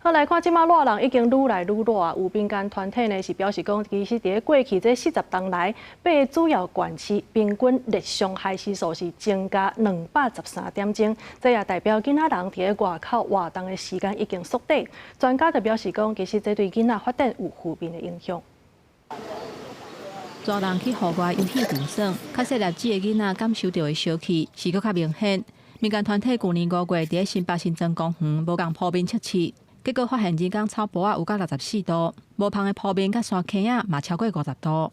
好来看，即马热人已经愈来愈热啊。有民间团体呢是表示讲，其实伫过去这40冬来，八个主要县市平均热伤害时数是增加213点钟，这也代表囡仔人伫外口活动的时间已经缩短。专家就表示讲，其实这对囡仔发展有负面的影响。热人去户外游戏场所，较细粒子的囡仔感受到的烧气是搁较明显。民间团体去年5月伫新北新庄公园无共铺面测试。结果发现日间草坡有到64度，无芳的铺面甲山坑嘛超过50度。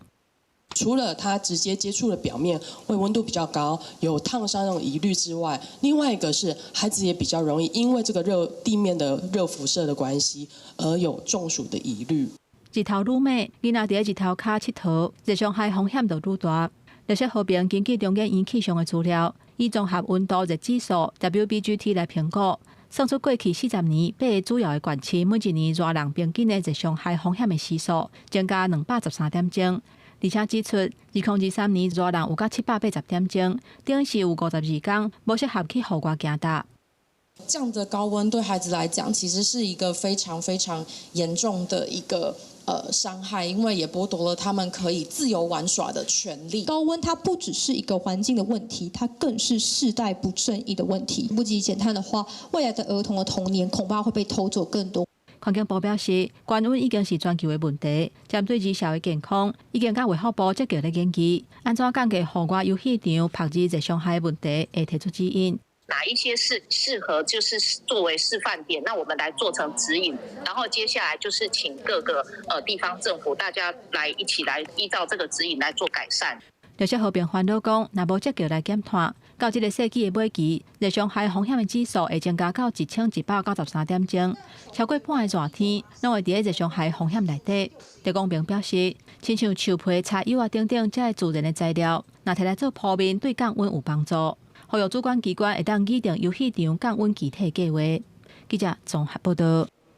除了它直接接触的表面会温度比较高，有烫伤那种疑虑之外，另外一个是孩子也比较容易因为这个地面的热辐射的关系而有中暑的疑虑。日头愈猛，囡仔伫日头骹佚佗，热伤害风险就愈大。热血和平根据中研院气象的资料，以综合温度热指数 WBGT 来评估。算出过去40年8个主要的县市，每一年热人平均的热伤害风险的时数增加213点钟，而且指出2023年热人有到780点钟，等于是有52天无适合去户外行踏。这样的高温对孩子来讲，其实是一个非常非常严重的一个伤害，因为也剥夺了他们可以自由玩耍的权利。高温它不只是一个环境的问题，它更是世代不正义的问题。不积极减碳的话，未来的儿童的童年恐怕会被偷走更多。环境部表示，高温已经是全球的问题，针对儿少的健康，已经甲卫福部积极咧研究，安怎降低户外游戏场拍日热伤害的问题，会提出指引。哪一些是适合就是作为示范点，那我们来做成指引，然后接下来就是请各个地方政府大家来一起来依照这个指引来做改善。热血和平烦恼讲，若无积极来减碳，到这个世纪的尾期，热伤害风险的指数会增加到1193点钟，超过半个热天，拢会伫热伤害风险内底。陈光平表示，亲像树皮、柴油啊等等，这些自然的材料，若摕来做铺面，对降温有帮助。呼吁主管机关会当拟定游戏场降温具体计划。记者综合报道。